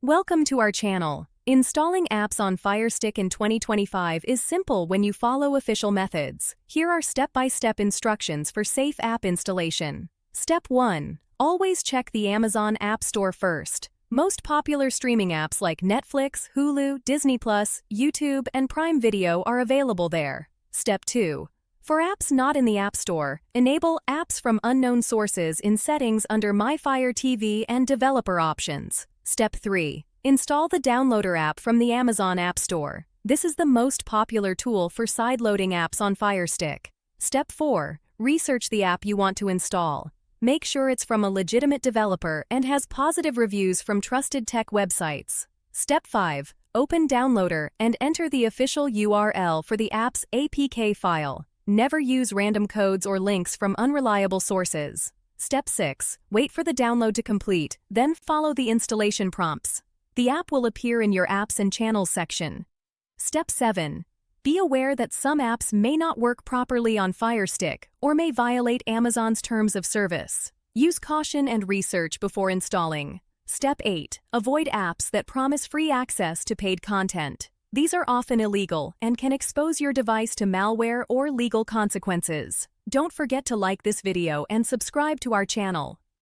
Welcome to our channel. Installing apps on Fire Stick in 2025 is simple when you follow official methods. Here are step-by-step instructions for safe app installation. Step 1. Always check the Amazon App Store first. Most popular streaming apps like Netflix, Hulu, Disney+, YouTube, and Prime Video are available there. Step 2. For apps not in the App Store, enable Apps from Unknown Sources in Settings under My Fire TV and Developer Options. Step 3. Install the Downloader app from the Amazon App Store. This is the most popular tool for sideloading apps on Fire Stick. Step 4. Research the app you want to install. Make sure it's from a legitimate developer and has positive reviews from trusted tech websites. Step 5. Open Downloader and enter the official URL for the app's APK file. Never use random codes or links from unreliable sources. Step 6. Wait for the download to complete, then follow the installation prompts. The app will appear in your Apps and Channels section. Step 7. Be aware that some apps may not work properly on Fire Stick or may violate Amazon's terms of service. Use caution and research before installing. Step 8. Avoid apps that promise free access to paid content. These are often illegal and can expose your device to malware or legal consequences. Don't forget to like this video and subscribe to our channel.